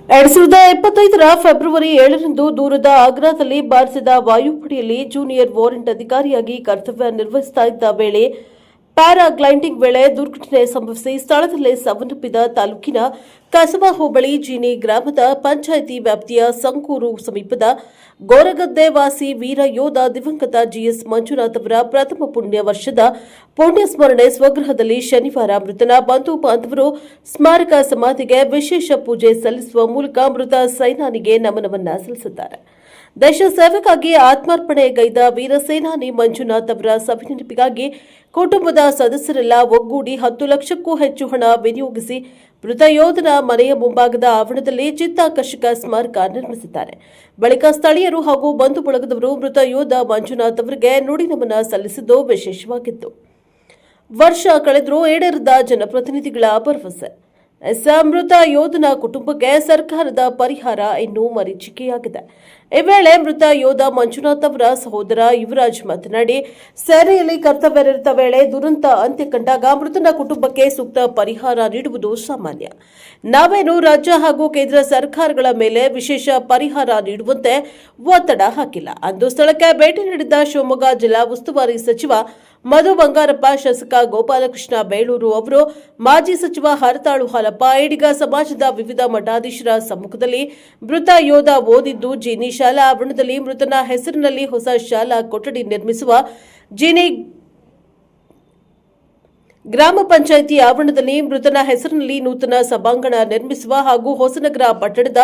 2025 February 7ರಂದು ದೂರದ ಆಗ್ರಾದಲ್ಲಿ ಭಾರತದ ವಾಯುಪಡೆಯಲ್ಲಿ junior warrant ಅಧಿಕಾರಿಯಾಗಿ ಕರ್ತವ್ಯ ನಿರ್ವಹಿಸುತ್ತಾ ಇದ್ದ ವೇಳೆ ಪ್ಯಾರಾಗ್ಲೈಡಿಂಗ್ ವೇಳೆ ದುರ್ಘಟನೆ ಸಂಭವಿಸಿ ಸ್ಥಳದಲ್ಲೇ ಸಾವನ್ನಪ್ಪಿದ ತಾಲೂಕಿನ ಕಸಬಾ ಹೋಬಳಿ ಜೀನಿ ಗ್ರಾಮದ ಪಂಚಾಯಿತಿ ವ್ಯಾಪ್ತಿಯ ಸಂಕೂರು ಸಮೀಪದ ಗೋರಗದ್ದೆ ವಾಸಿ ವೀರ ಯೋಧ ದಿವಂಗತ ಜಿಎಸ್ ಮಂಜುನಾಥ್ ಅವರ ಪ್ರಥಮ ಪುಣ್ಯ ವರ್ಷದ ಪುಣ್ಯಸ್ಮರಣೆ ಸ್ವಗೃಹದಲ್ಲಿ ಶನಿವಾರ ಮೃತನ ಬಂಧು ಬಾಂಧವರು ಸ್ಮಾರಕ ಸಮಾಧಿಗೆ ವಿಶೇಷ ಪೂಜೆ ಸಲ್ಲಿಸುವ ಮೂಲಕ ಮೃತ ಸೇನಾನಿಗೆ ನಮನವನ್ನ ಸಲ್ಲಿಸಿದ್ದಾರೆ. ದೇಶ ಸೇವೆಗಾಗಿ ಆತ್ಮಾರ್ಪಣೆಗೈದ ವೀರ ಸೇನಾನಿ ಮಂಜುನಾಥ್ ಅವರ ಸವಿನೆನಪಿಗಾಗಿ ಕುಟುಂಬದ ಸದಸ್ಯರೆಲ್ಲ ಒಗ್ಗೂಡಿ 10 ಲಕ್ಷಕ್ಕೂ ಹೆಚ್ಚು ಹಣ ವಿನಿಯೋಗಿಸಿ ಮೃತ ಯೋಧನ ಮನೆಯ ಮುಂಭಾಗದ ಆವರಣದಲ್ಲಿ ಚಿತ್ತಾಕರ್ಷಕ ಸ್ಮಾರಕ ನಿರ್ಮಿಸಿದ್ದಾರೆ. ಬಳಿಕ ಸ್ಥಳೀಯರು ಹಾಗೂ ಬಂಧು ಬಳಗದವರು ಮೃತ ಯೋಧ ಮಂಜುನಾಥ್ ಅವರಿಗೆ ನುಡಿ ನಮನ ಸಲ್ಲಿಸಿದ್ದು ವಿಶೇಷವಾಗಿತ್ತು. ವರ್ಷ ಕಳೆದರೂ ಈಡೇರದ ಜನಪ್ರತಿನಿಧಿಗಳ ಭರವಸೆ. ಮೃತ ಯೋಧನ ಕುಟುಂಬಕ್ಕೆ ಸರ್ಕಾರದ ಪರಿಹಾರ ಇನ್ನೂ ಮರೀಚಿಕೆಯಾಗಿದೆ. ಈ ವೇಳೆ ಮೃತ ಯೋಧ ಮಂಜುನಾಥ್ ಅವರ ಸಹೋದರ ಯುವರಾಜ್ ಮಾತನಾಡಿ, ಸೇನೆಯಲ್ಲಿ ಕರ್ತವ್ಯನಿರತ ವೇಳೆ ದುರಂತ ಅಂತ್ಯ ಕಂಡಾಗ ಮೃತನ ಕುಟುಂಬಕ್ಕೆ ಸೂಕ್ತ ಪರಿಹಾರ ನೀಡುವುದು ಸಾಮಾನ್ಯ. ನಾವೇನು ರಾಜ್ಯ ಹಾಗೂ ಕೇಂದ್ರ ಸರ್ಕಾರಗಳ ಮೇಲೆ ವಿಶೇಷ ಪರಿಹಾರ ನೀಡುವಂತೆ ಒತ್ತಡ ಹಾಕಿಲ್ಲ. ಅಂದು ಸ್ಥಳಕ್ಕೆ ಭೇಟಿ ನೀಡಿದ್ದ ಶಿವಮೊಗ್ಗ ಜಿಲ್ಲಾ ಉಸ್ತುವಾರಿ ಸಚಿವ ಮಧು ಬಂಗಾರಪ್ಪ, ಶಾಸಕ ಗೋಪಾಲಕೃಷ್ಣ ಬೇಳೂರು ಅವರು, ಮಾಜಿ ಸಚಿವ ಹರತಾಳು ಹಾಲಪ್ಪ, ಈಡಿಗ ಸಮಾಜದ ವಿವಿಧ ಮಠಾಧೀಶರ ಸಮ್ಮುಖದಲ್ಲಿ ಮೃತ ಯೋಧ ಓದಿದ್ದು ಜೀನಿ ಶಾಲಾ ಆವರಣದಲ್ಲಿ ಮೃತನ ಹೆಸರಿನಲ್ಲಿ ಹೊಸ ಶಾಲಾ ಕೊಠಡಿ ನಿರ್ಮಿಸುವ, ಜೀನಿ ಗ್ರಾಮ ಪಂಚಾಯಿತಿ ಆವರಣದಲ್ಲಿ ಮೃತನ ಹೆಸರಿನಲ್ಲಿ ನೂತನ ಸಭಾಂಗಣ ನಿರ್ಮಿಸುವ ಹಾಗೂ ಹೊಸನಗರ ಪಟ್ಟಣದ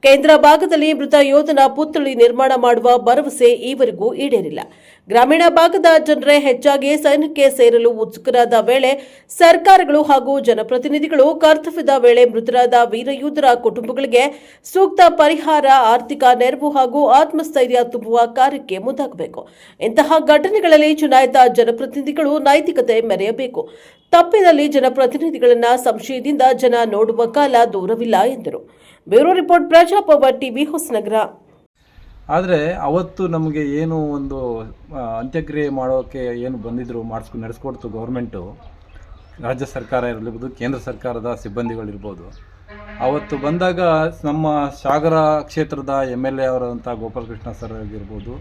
ಕೇಂದ್ರ ಭಾಗದಲ್ಲಿ ಮೃತ ಯೋಧನ ಪುತ್ಥಳಿ ನಿರ್ಮಾಣ ಮಾಡುವ ಭರವಸೆ ಈವರೆಗೂ ಈಡೇರಿಲ್ಲ. ಗ್ರಾಮೀಣ ಭಾಗದ ಜನರೇ ಹೆಚ್ಚಾಗಿ ಸೈನ್ಯಕ್ಕೆ ಸೇರಲು ಉತ್ಸುಕರಾದ ವೇಳೆ ಸರ್ಕಾರಗಳು ಹಾಗೂ ಜನಪ್ರತಿನಿಧಿಗಳು ಕರ್ತವ್ಯದ ವೇಳೆ ಮೃತರಾದ ವೀರಯೋಧರ ಕುಟುಂಬಗಳಿಗೆ ಸೂಕ್ತ ಪರಿಹಾರ, ಆರ್ಥಿಕ ನೆರವು ಹಾಗೂ ಆತ್ಮಸ್ಥೈರ್ಯ ತುಂಬುವ ಕಾರ್ಯಕ್ಕೆ ಮುಂದಾಗಬೇಕು. ಇಂತಹ ಘಟನೆಗಳಲ್ಲಿ ಚುನಾಯಿತ ಜನಪ್ರತಿನಿಧಿಗಳು ನೈತಿಕತೆ ಮೆರೆಯಬೇಕು. ತಪ್ಪಿದಲ್ಲಿ ಜನಪ್ರತಿನಿಧಿಗಳನ್ನ ಸಂಶಯದಿಂದ ಜನ ನೋಡುವ ಕಾಲ ದೂರವಿಲ್ಲ ಎಂದರು. ಬ್ಯೂರೋ ರಿಪೋರ್ಟ್, ಪ್ರಜಾಪವ ಟಿವಿ, ಹೊಸನಗರ. ಆದರೆ ಅವತ್ತು ನಮಗೆ ಏನು ಒಂದು ಅಂತ್ಯಕ್ರಿಯೆ ಮಾಡೋಕ್ಕೆ ಏನು ಬಂದಿದ್ದರು ನಡೆಸ್ಕೊಡ್ತು ಗೌರ್ಮೆಂಟು, ರಾಜ್ಯ ಸರ್ಕಾರ ಇರಬಹುದು, ಕೇಂದ್ರ ಸರ್ಕಾರದ ಸಿಬ್ಬಂದಿಗಳಿರ್ಬೋದು. ಅವತ್ತು ಬಂದಾಗ ನಮ್ಮ ಸಾಗರ ಕ್ಷೇತ್ರದ MLA ಅವರಂಥ ಗೋಪಾಲಕೃಷ್ಣ ಸರ್ ಆಗಿರ್ಬೋದು,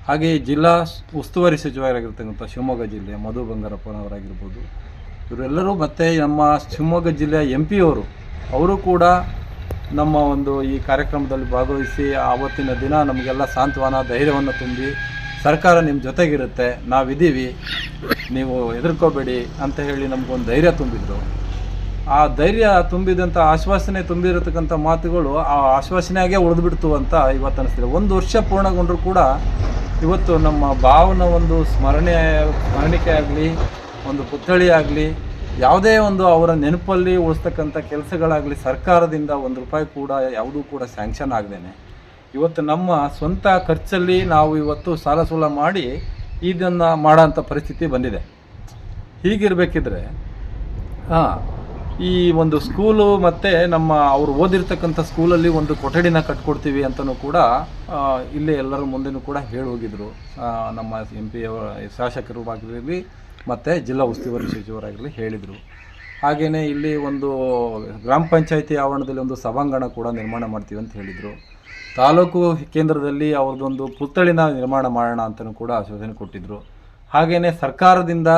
ಹಾಗೆ ಜಿಲ್ಲಾ ಉಸ್ತುವಾರಿ ಸಚಿವರಾಗಿರ್ತಕ್ಕಂಥ ಶಿವಮೊಗ್ಗ ಜಿಲ್ಲೆ ಮಧು ಬಂಗಾರಪ್ಪನವರಾಗಿರ್ಬೋದು, ಇವರೆಲ್ಲರೂ ಮತ್ತು ನಮ್ಮ ಶಿವಮೊಗ್ಗ ಜಿಲ್ಲೆಯ MP ಅವರು ಕೂಡ ನಮ್ಮ ಒಂದು ಈ ಕಾರ್ಯಕ್ರಮದಲ್ಲಿ ಭಾಗವಹಿಸಿ ಆವತ್ತಿನ ದಿನ ನಮಗೆಲ್ಲ ಸಾಂತ್ವನ, ಧೈರ್ಯವನ್ನು ತುಂಬಿ, ಸರ್ಕಾರ ನಿಮ್ಮ ಜೊತೆಗಿರುತ್ತೆ, ನಾವಿದ್ದೀವಿ, ನೀವು ಹೆದರ್ಕೋಬೇಡಿ ಅಂತ ಹೇಳಿ ನಮಗೊಂದು ಧೈರ್ಯ ತುಂಬಿದ್ರು. ಆ ಧೈರ್ಯ ತುಂಬಿದಂಥ ಆಶ್ವಾಸನೆ ತುಂಬಿರತಕ್ಕಂಥ ಮಾತುಗಳು ಆ ಆಶ್ವಾಸನೆಯಾಗೇ ಉಳಿದ್ಬಿಡ್ತು ಅಂತ ಇವತ್ತು ಅನ್ನಿಸ್ತಿದೆ. 1 ವರ್ಷ ಪೂರ್ಣಗೊಂಡರೂ ಕೂಡ ಇವತ್ತು ನಮ್ಮ ಭಾವನ ಒಂದು ಸ್ಮರಣಿಕೆ ಆಗಲಿ, ಒಂದು ಪುತ್ಥಳಿ ಆಗಲಿ, ಯಾವುದೇ ಒಂದು ಅವರ ನೆನಪಲ್ಲಿ ಉಳಿಸ್ತಕ್ಕಂಥ ಕೆಲಸಗಳಾಗಲಿ ಸರ್ಕಾರದಿಂದ 1 ರೂಪಾಯಿ ಕೂಡ ಯಾವುದೂ ಕೂಡ ಸ್ಯಾಂಕ್ಷನ್ ಆಗದೇನೆ ಇವತ್ತು ನಮ್ಮ ಸ್ವಂತ ಖರ್ಚಲ್ಲಿ ನಾವು ಇವತ್ತು ಸಾಲ ಸೂಲ ಮಾಡಿ ಇದನ್ನು ಮಾಡೋಂಥ ಪರಿಸ್ಥಿತಿ ಬಂದಿದೆ. ಹೀಗಿರಬೇಕಿದ್ರೆ ಈ ಒಂದು ಸ್ಕೂಲು ಮತ್ತು ಅವರು ಓದಿರ್ತಕ್ಕಂಥ ಸ್ಕೂಲಲ್ಲಿ ಒಂದು ಕೊಠಡಿನ ಕಟ್ಕೊಡ್ತೀವಿ ಅಂತಲೂ ಕೂಡ ಇಲ್ಲಿ ಎಲ್ಲರ ಮುಂದೆನೂ ಕೂಡ ಹೇಳಿ ಹೋಗಿದ್ರು ನಮ್ಮ MP ಶಾಸಕರು ಆಗಿರಲಿ ಮತ್ತು ಜಿಲ್ಲಾ ಉಸ್ತುವಾರಿ ಸಚಿವರಾಗಿರಲಿ ಹೇಳಿದರು. ಹಾಗೆಯೇ ಇಲ್ಲಿ ಒಂದು ಗ್ರಾಮ ಪಂಚಾಯಿತಿ ಆವರಣದಲ್ಲಿ ಒಂದು ಸಭಾಂಗಣ ಕೂಡ ನಿರ್ಮಾಣ ಮಾಡ್ತೀವಿ ಅಂತ ಹೇಳಿದರು. ತಾಲೂಕು ಕೇಂದ್ರದಲ್ಲಿ ಅವ್ರದ್ದೊಂದು ಪುತ್ಥಳಿನ ನಿರ್ಮಾಣ ಮಾಡೋಣ ಅಂತಲೂ ಕೂಡ ಆಶ್ವಾಸನೆ ಕೊಟ್ಟಿದ್ದರು. ಹಾಗೆಯೇ ಸರ್ಕಾರದಿಂದ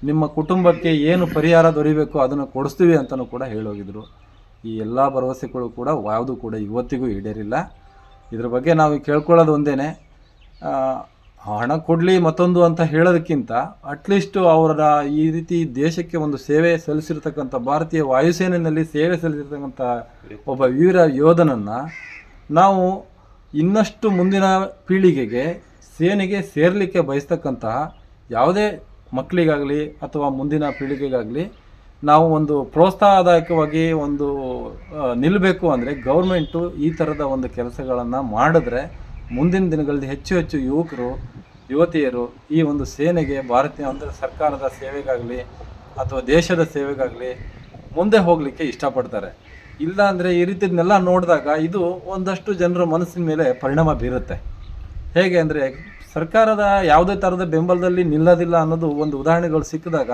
ನಿಮ್ಮ ಕುಟುಂಬಕ್ಕೆ ಏನು ಪರಿಹಾರ ದೊರೀಬೇಕು ಅದನ್ನು ಕೊಡಿಸ್ತೀವಿ ಅಂತಲೂ ಕೂಡ ಹೇಳೋಗಿದ್ರು. ಈ ಎಲ್ಲ ಭರವಸೆಗಳು ಕೂಡ ಯಾವುದೂ ಕೂಡ ಇವತ್ತಿಗೂ ಈಡೇರಿಲ್ಲ. ಇದ್ರ ಬಗ್ಗೆ ನಾವು ಕೇಳ್ಕೊಳ್ಳೋದು ಒಂದೇ, ಹಣ ಕೊಡಲಿ ಮತ್ತೊಂದು ಅಂತ ಹೇಳೋದಕ್ಕಿಂತ ಅಟ್ಲೀಸ್ಟ್ ಅವರ ಈ ರೀತಿ ದೇಶಕ್ಕೆ ಒಂದು ಸೇವೆ ಸಲ್ಲಿಸಿರ್ತಕ್ಕಂಥ ಭಾರತೀಯ ವಾಯುಸೇನೆಯಲ್ಲಿ ಸೇವೆ ಸಲ್ಲಿಸಿರ್ತಕ್ಕಂಥ ಒಬ್ಬ ವೀರ ಯೋಧನನ್ನು ನಾವು ಇನ್ನಷ್ಟು ಮುಂದಿನ ಪೀಳಿಗೆಗೆ ಸೇನೆಗೆ ಸೇರಲಿಕ್ಕೆ ಬಯಸ್ತಕ್ಕಂತಹ ಯಾವುದೇ ಮಕ್ಕಳಿಗಾಗಲಿ ಅಥವಾ ಮುಂದಿನ ಪೀಳಿಗೆಗಾಗಲಿ ನಾವು ಒಂದು ಪ್ರೋತ್ಸಾಹದಾಯಕವಾಗಿ ಒಂದು ನಿಲ್ಲಬೇಕು ಅಂದರೆ ಗೌರ್ಮೆಂಟು ಈ ಥರದ ಒಂದು ಕೆಲಸಗಳನ್ನು ಮಾಡಿದ್ರೆ ಮುಂದಿನ ದಿನಗಳಲ್ಲಿ ಹೆಚ್ಚು ಹೆಚ್ಚು ಯುವಕರು ಯುವತಿಯರು ಈ ಒಂದು ಸೇನೆಗೆ ಭಾರತೀಯ ಅಂದರೆ ಸರ್ಕಾರದ ಸೇವೆಗಾಗಲಿ ಅಥವಾ ದೇಶದ ಸೇವೆಗಾಗಲಿ ಮುಂದೆ ಹೋಗಲಿಕ್ಕೆ ಇಷ್ಟಪಡ್ತಾರೆ. ಇಲ್ಲ ಅಂದರೆ ಈ ರೀತಿಯನ್ನೆಲ್ಲ ನೋಡಿದಾಗ ಇದು ಒಂದಷ್ಟು ಜನರ ಮನಸ್ಸಿನ ಮೇಲೆ ಪರಿಣಾಮ ಬೀರುತ್ತೆ. ಹೇಗೆ ಅಂದರೆ ಸರ್ಕಾರದ ಯಾವುದೇ ಥರದ ಬೆಂಬಲದಲ್ಲಿ ನಿಲ್ಲೋದಿಲ್ಲ ಅನ್ನೋದು ಒಂದು ಉದಾಹರಣೆಗಳು ಸಿಕ್ಕಿದಾಗ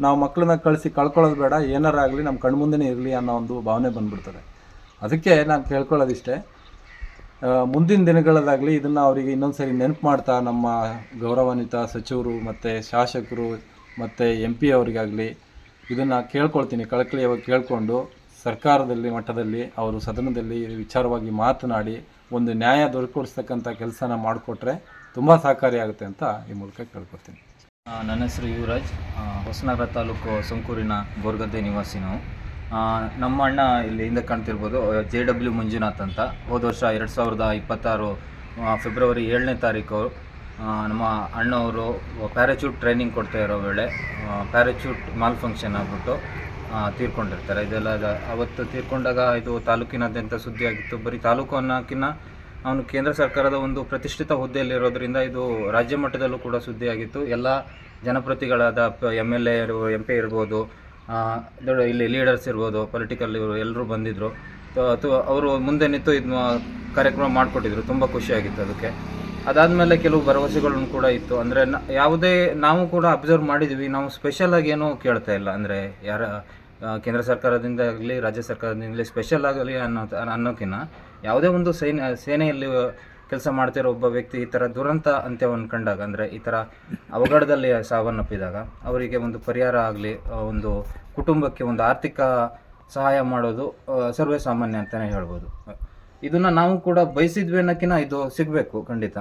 ನಾವು ಮಕ್ಕಳನ್ನ ಕಳಿಸಿ ಕಳ್ಕೊಳ್ಳೋದು ಬೇಡ, ಏನಾರಾಗಲಿ ನಮ್ಮ ಕಣ್ಮುಂದೆನೇ ಇರಲಿ ಅನ್ನೋ ಒಂದು ಭಾವನೆ ಬಂದ್ಬಿಡ್ತದೆ. ಅದಕ್ಕೆ ನಾನು ಕೇಳ್ಕೊಳ್ಳೋದಿಷ್ಟೇ, ಮುಂದಿನ ದಿನಗಳಲ್ಲಾಗಲಿ ಇದನ್ನು ಅವರಿಗೆ ಇನ್ನೊಂದು ಸರಿ ನೆನಪು ಮಾಡ್ತಾ ನಮ್ಮ ಗೌರವಾನ್ವಿತ ಸಚಿವರು ಮತ್ತು ಶಾಸಕರು ಮತ್ತು MP ಅವರಿಗಾಗಲಿ ಇದನ್ನು ಕೇಳ್ಕೊಳ್ತೀನಿ, ಕಳಕಳಿಯಾಗಿ ಕೇಳಿಕೊಂಡು ಸರ್ಕಾರದಲ್ಲಿ ಮಟ್ಟದಲ್ಲಿ ಅವರು ಸದನದಲ್ಲಿ ವಿಚಾರವಾಗಿ ಮಾತನಾಡಿ ಒಂದು ನ್ಯಾಯ ದೊರಕಿಸ್ತಕ್ಕಂಥ ಕೆಲಸನ ಮಾಡಿಕೊಟ್ರೆ ತುಂಬ ಸಹಕಾರಿಯಾಗುತ್ತೆ ಅಂತ ಈ ಮೂಲಕ ಕೇಳ್ಕೊಳ್ತೀನಿ. ನನ್ನ ಹೆಸರು ಯುವರಾಜ್, ಹೊಸನಗರ ತಾಲೂಕು ಸಂಕೂರಿನ ಗೋರ್ಗದ್ದೆ ನಿವಾಸಿ ನಾವು. ನಮ್ಮ ಅಣ್ಣ ಇಲ್ಲಿ ಹಿಂದೆ ಕಾಣ್ತಿರ್ಬೋದು, JW ಮಂಜುನಾಥ್ ಅಂತ. ಹೋದ ವರ್ಷ 2026 ಫೆಬ್ರವರಿ 7ನೇ ತಾರೀಕು ನಮ್ಮ ಅಣ್ಣವರು ಪ್ಯಾರಾಚೂಟ್ ಟ್ರೈನಿಂಗ್ ಕೊಡ್ತಾ ಇರೋ ವೇಳೆ ಪ್ಯಾರಾಚೂಟ್ ಮಾಲ್ ಫಂಕ್ಷನ್ ಆಗಿಬಿಟ್ಟು ತೀರ್ಕೊಂಡಿರ್ತಾರೆ. ಇದೆಲ್ಲ ಅವತ್ತು ತೀರ್ಕೊಂಡಾಗ ಇದು ತಾಲೂಕಿನಾದ್ಯಂತ ಸುದ್ದಿಯಾಗಿತ್ತು. ಬರೀ ತಾಲೂಕು ಅನ್ನೋಕ್ಕಿಂತ ಅವನು ಕೇಂದ್ರ ಸರ್ಕಾರದ ಒಂದು ಪ್ರತಿಷ್ಠಿತ ಹುದ್ದೆಯಲ್ಲಿರೋದ್ರಿಂದ ಇದು ರಾಜ್ಯ ಮಟ್ಟದಲ್ಲೂ ಕೂಡ ಸುದ್ದಿಯಾಗಿತ್ತು. ಎಲ್ಲ ಜನಪ್ರತಿಗಳಾದ MLA MP ಇರ್ಬೋದು, ಇಲ್ಲಿ ಲೀಡರ್ಸ್ ಇರ್ಬೋದು, ಪೊಲಿಟಿಕಲ್ ಎಲ್ಲರೂ ಬಂದಿದ್ದರು. ಅವರು ಮುಂದೆ ನಿಂತು ಇದು ಕಾರ್ಯಕ್ರಮ ಮಾಡಿಕೊಟ್ಟಿದ್ರು. ತುಂಬ ಖುಷಿಯಾಗಿತ್ತು ಅದಕ್ಕೆ. ಅದಾದಮೇಲೆ ಕೆಲವು ಭರವಸೆಗಳನ್ನು ಕೂಡ ಇತ್ತು. ಅಂದರೆ ಯಾವುದೇ ನಾವು ಕೂಡ ಅಬ್ಸರ್ವ್ ಮಾಡಿದ್ವಿ, ನಾವು ಸ್ಪೆಷಲಾಗಿ ಏನೂ ಕೇಳ್ತಾ ಇಲ್ಲ. ಅಂದರೆ ಯಾರ ಕೇಂದ್ರ ಸರ್ಕಾರದಿಂದ ಆಗಲಿ ರಾಜ್ಯ ಸರ್ಕಾರದಿಂದಲೇ ಸ್ಪೆಷಲ್ ಆಗಲಿ ಅನ್ನೋಕ್ಕಿಂತ ಯಾವುದೇ ಒಂದು ಸೇನೆಯಲ್ಲಿ ಕೆಲಸ ಮಾಡ್ತಿರೋ ಒಬ್ಬ ವ್ಯಕ್ತಿ ಈ ಥರ ದುರಂತ ಅಂತ್ಯವನ್ನು ಕಂಡಾಗ, ಅಂದರೆ ಈ ಥರ ಅವಘಡದಲ್ಲಿ ಸಾವನ್ನಪ್ಪಿದಾಗ ಅವರಿಗೆ ಒಂದು ಪರಿಹಾರ ಆಗಲಿ, ಒಂದು ಕುಟುಂಬಕ್ಕೆ ಒಂದು ಆರ್ಥಿಕ ಸಹಾಯ ಮಾಡೋದು ಸರ್ವೇ ಸಾಮಾನ್ಯ ಅಂತಲೇ ಹೇಳ್ಬೋದು. ಇದನ್ನು ನಾವು ಕೂಡ ಬಯಸಿದ್ವಿ ಅನ್ನೋಕ್ಕಿಂತ ಇದು ಸಿಗಬೇಕು ಖಂಡಿತ.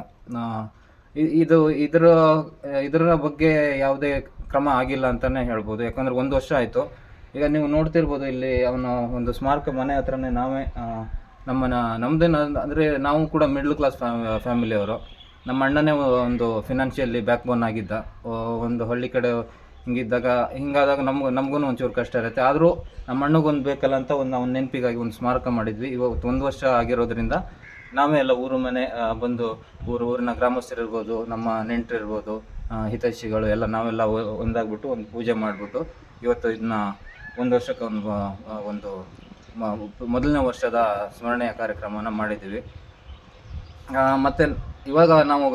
ಇದರ ಬಗ್ಗೆ ಯಾವುದೇ ಕ್ರಮ ಆಗಿಲ್ಲ ಅಂತಲೇ ಹೇಳ್ಬೋದು. ಯಾಕಂದರೆ 1 ವರ್ಷ ಆಯಿತು. ಈಗ ನೀವು ನೋಡ್ತಿರ್ಬೋದು, ಇಲ್ಲಿ ಅವನ ಒಂದು ಸ್ಮಾರಕ ಮನೆ ಹತ್ರನೇ ನಾವೇ ನಮ್ಮದೇನು ಅಂದರೆ ನಾವು ಕೂಡ ಮಿಡ್ಲ್ ಕ್ಲಾಸ್ ಫ್ಯಾಮಿಲಿಯವರು. ನಮ್ಮ ಅಣ್ಣನೇ ಒಂದು ಫಿನಾನ್ಷಿಯಲಿ ಬ್ಯಾಕ್ ಬೋನ್ ಆಗಿದ್ದ. ಒಂದು ಹಳ್ಳಿ ಕಡೆ ಹಿಂಗಾದಾಗ ನಮಗೂ ಒಂಚೂರು ಕಷ್ಟ ಇರುತ್ತೆ. ಆದರೂ ನಮ್ಮ ಅಣ್ಣಗೊಂದು ಬೇಕಲ್ಲ ಅಂತ ನಾವು ನೆನಪಿಗಾಗಿ ಒಂದು ಸ್ಮಾರಕ ಮಾಡಿದ್ವಿ. ಇವತ್ತು 1 ವರ್ಷ ಆಗಿರೋದ್ರಿಂದ ನಾವೇ ಎಲ್ಲ ಊರು ಮನೆ ಬಂದು ಊರಿನ ಗ್ರಾಮಸ್ಥರಿರ್ಬೋದು, ನಮ್ಮ ನೆಂಟರಿರ್ಬೋದು, ಹಿತೈಷಿಗಳು ಎಲ್ಲ ನಾವೆಲ್ಲ ಒಂದಾಗ್ಬಿಟ್ಟು ಒಂದು ಪೂಜೆ ಮಾಡಿಬಿಟ್ಟು ಇವತ್ತು ಇದನ್ನ 1 ವರ್ಷಕ್ಕೆ ಒಂದು ಮೊದಲನೇ ವರ್ಷದ ಸ್ಮರಣೆಯ ಕಾರ್ಯಕ್ರಮವನ್ನು ಮಾಡಿದ್ದೀವಿ. ಮತ್ತು ಇವಾಗ ನಾವು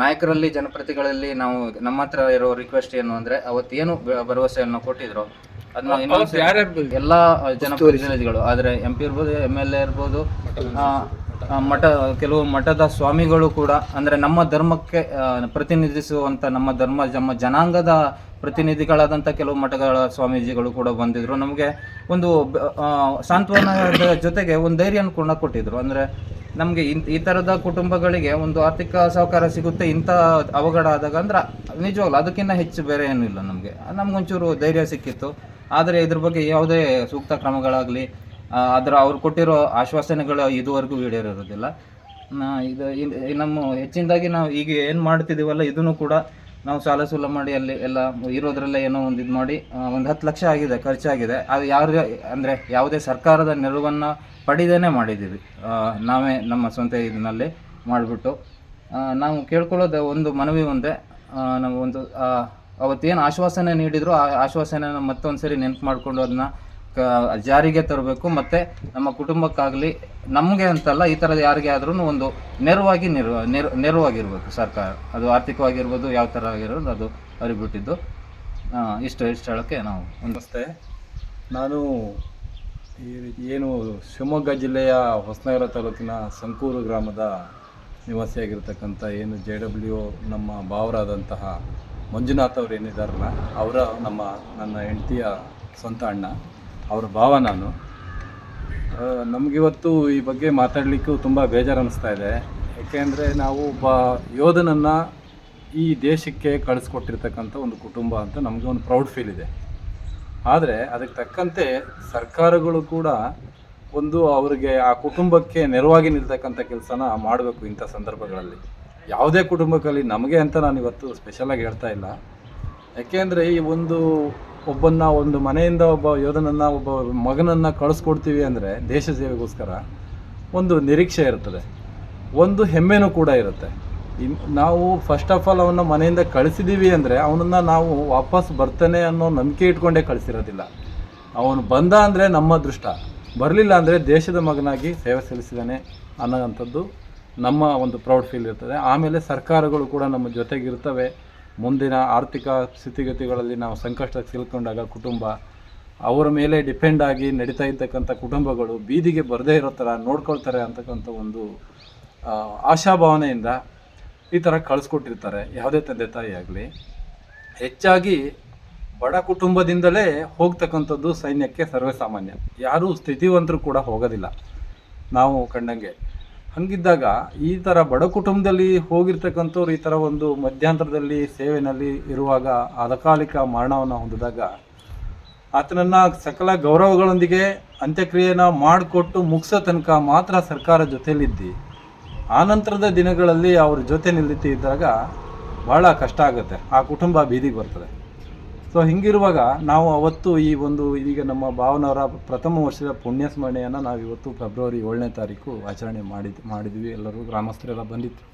ನಾಯಕರಲ್ಲಿ, ಜನಪ್ರತಿಗಳಲ್ಲಿ ನಾವು ನಮ್ಮ ಹತ್ರ ಇರೋ ರಿಕ್ವೆಸ್ಟ್ ಏನು ಅಂದರೆ, ಅವತ್ತೇನು ಭರವಸೆಯನ್ನು ಕೊಟ್ಟಿದ್ರು ಅದನ್ನ ಇನ್ನೊಂದು ಎಲ್ಲ ಜನಪ್ರತಿನಿಧಿಗಳು, ಆದರೆ MP ಇರ್ಬೋದು, MLA ಇರ್ಬೋದು, ಕೆಲವು ಮಠದ ಸ್ವಾಮಿಗಳು ಕೂಡ, ಅಂದರೆ ನಮ್ಮ ಧರ್ಮಕ್ಕೆ ಪ್ರತಿನಿಧಿಸುವಂಥ ನಮ್ಮ ಜನಾಂಗದ ಪ್ರತಿನಿಧಿಗಳಾದಂಥ ಕೆಲವು ಮಠಗಳ ಸ್ವಾಮೀಜಿಗಳು ಕೂಡ ಬಂದಿದ್ದರು. ನಮಗೆ ಒಂದು ಸಾಂತ್ವನದ ಜೊತೆಗೆ ಒಂದು ಧೈರ್ಯನ ಕೂಡ ಕೊಟ್ಟಿದ್ರು. ಅಂದರೆ ನಮಗೆ ಈ ಥರದ ಕುಟುಂಬಗಳಿಗೆ ಒಂದು ಆರ್ಥಿಕ ಸಹಕಾರ ಸಿಗುತ್ತೆ ಇಂಥ ಅವಘಡ ಆದಾಗ. ಅಂದ್ರೆ ನಿಜವಾಗ್ಲು ಅದಕ್ಕಿಂತ ಹೆಚ್ಚು ಬೇರೆ ಏನೂ ಇಲ್ಲ. ನಮಗೊಂಚೂರು ಧೈರ್ಯ ಸಿಕ್ಕಿತ್ತು. ಆದರೆ ಇದ್ರ ಬಗ್ಗೆ ಯಾವುದೇ ಸೂಕ್ತ ಕ್ರಮಗಳಾಗಲಿ, ಅವ್ರು ಕೊಟ್ಟಿರೋ ಆಶ್ವಾಸನೆಗಳು ಇದುವರೆಗೂ ಈಡೇರಿರೋದಿಲ್ಲ. ನಮ್ಮ ಹೆಚ್ಚಿನದಾಗಿ ನಾವು ಈಗ ಏನು ಮಾಡ್ತಿದ್ದೀವಲ್ಲ, ಇದನ್ನು ಕೂಡ ನಾವು ಸಾಲ ಸೂಲ ಮಾಡಿ ಅಲ್ಲಿ ಎಲ್ಲ ಇರೋದ್ರಲ್ಲೇ ಏನೋ ಒಂದು ಇದು ಮಾಡಿ ಒಂದು 10 ಲಕ್ಷ ಆಗಿದೆ, ಖರ್ಚಾಗಿದೆ. ಅದು ಅಂದರೆ ಯಾವುದೇ ಸರ್ಕಾರದ ನೆರವನ್ನು ಪಡೆದೇನೆ ಮಾಡಿದ್ದೀವಿ. ನಾವೇ ನಮ್ಮ ಸ್ವಂತ ಇದನ್ನಲ್ಲಿ ಮಾಡಿಬಿಟ್ಟು ನಾವು ಕೇಳ್ಕೊಳ್ಳೋದು ಒಂದು ಮನವಿ ಒಂದೇ, ನಾವು ಒಂದು ಅವತ್ತೇನು ಆಶ್ವಾಸನೆ ನೀಡಿದ್ರು ಆ ಆಶ್ವಾಸನೆನ ಮತ್ತೊಂದು ಸರಿ ನೆನಪು ಮಾಡಿಕೊಂಡು ಅದನ್ನ ಜಾರಿಗೆ ತರಬೇಕು. ಮತ್ತು ನಮ್ಮ ಕುಟುಂಬಕ್ಕಾಗಲಿ, ನಮಗೆ ಅಂತಲ್ಲ, ಈ ಥರದ ಯಾರಿಗೆ ಆದ್ರೂ ಒಂದು ನೆರವಾಗಿರ್ಬೇಕು ಸರ್ಕಾರ. ಅದು ಆರ್ಥಿಕವಾಗಿರ್ಬೋದು, ಯಾವ ಥರ ಆಗಿರೋದು ಅದು ಅವ್ರಿಗೆ ಬಿಟ್ಟಿದ್ದು. ಇಷ್ಟು ಹೇಳೋಕ್ಕೆ ನಾವು ನಮಸ್ತೆ. ನಾನು ಏನು ಶಿವಮೊಗ್ಗ ಜಿಲ್ಲೆಯ ಹೊಸನಗರ ತಾಲೂಕಿನ ಸಂಕೂರು ಗ್ರಾಮದ ನಿವಾಸಿಯಾಗಿರ್ತಕ್ಕಂಥ ಏನು JW ನಮ್ಮ ಭಾವರಾದಂತಹ ಮಂಜುನಾಥ್ ಅವರು ಏನಿದ್ದಾರಲ್ಲ, ನನ್ನ ಹೆಂಡತಿಯ ಸ್ವಂತ ಅಣ್ಣ, ಅವರ ಭಾವ ನಾನು. ನಮಗಿವತ್ತು ಈ ಬಗ್ಗೆ ಮಾತಾಡಲಿಕ್ಕೂ ತುಂಬ ಬೇಜಾರು ಅನ್ನಿಸ್ತಾ ಇದೆ. ಏಕೆಂದರೆ ನಾವು ಒಬ್ಬ ಯೋಧನನ್ನು ಈ ದೇಶಕ್ಕೆ ಕಳಿಸ್ಕೊಟ್ಟಿರ್ತಕ್ಕಂಥ ಒಂದು ಕುಟುಂಬ ಅಂತ ನಮಗೆ ಒಂದು ಪ್ರೌಡ್ ಫೀಲ್ ಇದೆ. ಆದರೆ ಅದಕ್ಕೆ ತಕ್ಕಂತೆ ಸರ್ಕಾರಗಳು ಕೂಡ ಒಂದು ಅವರಿಗೆ, ಆ ಕುಟುಂಬಕ್ಕೆ ನೆರವಾಗಿ ನಿಲ್ತಕ್ಕಂಥ ಕೆಲಸನ ಮಾಡಬೇಕು ಇಂಥ ಸಂದರ್ಭಗಳಲ್ಲಿ. ಯಾವುದೇ ಕುಟುಂಬಕ್ಕಲ್ಲಿ, ನಮಗೆ ಅಂತ ನಾನು ಇವತ್ತು ಸ್ಪೆಷಲಾಗಿ ಹೇಳ್ತಾ ಇಲ್ಲ. ಯಾಕೆಂದರೆ ಈ ಒಂದು ಮನೆಯಿಂದ ಒಬ್ಬ ಯೋಧನನ್ನು, ಒಬ್ಬ ಮಗನನ್ನು ಕಳಿಸ್ಕೊಡ್ತೀವಿ ಅಂದರೆ ದೇಶ ಸೇವೆಗೋಸ್ಕರ ಒಂದು ನಿರೀಕ್ಷೆ ಇರ್ತದೆ, ಒಂದು ಹೆಮ್ಮೆನೂ ಕೂಡ ಇರುತ್ತೆ. ನಾವು ಫಸ್ಟ್ ಆಫ್ ಆಲ್ ಅವನ್ನ ಮನೆಯಿಂದ ಕಳಿಸಿದ್ದೀವಿ ಅಂದರೆ ಅವನನ್ನು ನಾವು ವಾಪಸ್ ಬರ್ತಾನೆ ಅನ್ನೋ ನಂಬಿಕೆ ಇಟ್ಕೊಂಡೇ ಕಳಿಸಿರೋದಿಲ್ಲ. ಅವನು ಬಂದ ಅಂದರೆ ನಮ್ಮ ಅದೃಷ್ಟ, ಬರಲಿಲ್ಲ ಅಂದರೆ ದೇಶದ ಮಗನಾಗಿ ಸೇವೆ ಸಲ್ಲಿಸಿದ್ದಾನೆ ಅನ್ನೋಂಥದ್ದು ನಮ್ಮ ಒಂದು ಪ್ರೌಡ್ ಫೀಲ್ ಇರ್ತದೆ. ಆಮೇಲೆ ಸರ್ಕಾರಗಳು ಕೂಡ ನಮ್ಮ ಜೊತೆಗಿರ್ತವೆ. ಮುಂದಿನ ಆರ್ಥಿಕ ಸ್ಥಿತಿಗತಿಗಳಲ್ಲಿ ನಾವು ಸಂಕಷ್ಟಕ್ಕೆ ಸಿಲ್ಕೊಂಡಾಗ ಕುಟುಂಬ ಅವರ ಮೇಲೆ ಡಿಪೆಂಡ್ ಆಗಿ ನಡೀತಾ ಇರ್ತಕ್ಕಂಥ ಕುಟುಂಬಗಳು ಬೀದಿಗೆ ಬರದೇ ಇರೋ ಥರ ನೋಡ್ಕೊಳ್ತಾರೆ ಅಂತಕ್ಕಂಥ ಒಂದು ಆಶಾಭಾವನೆಯಿಂದ ಈ ಥರ ಕಳಿಸ್ಕೊಟ್ಟಿರ್ತಾರೆ ಯಾವುದೇ ತಂದೆ ತಾಯಿ ಆಗಲಿ. ಹೆಚ್ಚಾಗಿ ಬಡ ಕುಟುಂಬದಿಂದಲೇ ಹೋಗ್ತಕ್ಕಂಥದ್ದು ಸೈನ್ಯಕ್ಕೆ ಸರ್ವೇಸಾಮಾನ್ಯ. ಯಾರೂ ಸ್ಥಿತಿವಂತರು ಕೂಡ ಹೋಗೋದಿಲ್ಲ ನಾವು ಕಂಡಂಗೆ. ಹಂಗಿದ್ದಾಗ ಈ ಥರ ಬಡ ಕುಟುಂಬದಲ್ಲಿ ಹೋಗಿರ್ತಕ್ಕಂಥವ್ರು ಈ ಥರ ಒಂದು ಮಧ್ಯಂತರದಲ್ಲಿ ಸೇವೆಯಲ್ಲಿ ಇರುವಾಗ ಅಕಾಲಿಕ ಮರಣವನ್ನು ಹೊಂದಿದಾಗ ಆತನನ್ನು ಸಕಲ ಗೌರವಗಳೊಂದಿಗೆ ಅಂತ್ಯಕ್ರಿಯೆನ ಮಾಡಿಕೊಟ್ಟು ಮುಗಿಸೋ ತನಕ ಮಾತ್ರ ಸರ್ಕಾರ ಜೊತೆಯಲ್ಲಿದ್ದು ಆನಂತರದ ದಿನಗಳಲ್ಲಿ ಅವ್ರ ಜೊತೆ ನಿಲ್ಲಿದ್ದಾಗ ಭಾಳ ಕಷ್ಟ ಆಗುತ್ತೆ, ಆ ಕುಟುಂಬ ಬೀದಿಗೆ ಬರ್ತದೆ. ಸೊ ಹಿಂಗಿರುವಾಗ ನಾವು ಅವತ್ತು ಈ ಒಂದು ಈಗ ನಮ್ಮ ಭಾವನವರ ಪ್ರಥಮ ವರ್ಷದ ಪುಣ್ಯ ಸ್ಮರಣೆಯನ್ನು ನಾವು ಇವತ್ತು ಫೆಬ್ರವರಿ 7ನೇ ತಾರೀಕು ಆಚರಣೆ ಮಾಡಿದ್ವಿ. ಎಲ್ಲರೂ ಗ್ರಾಮಸ್ಥರೆಲ್ಲ ಬಂದಿತ್ತು.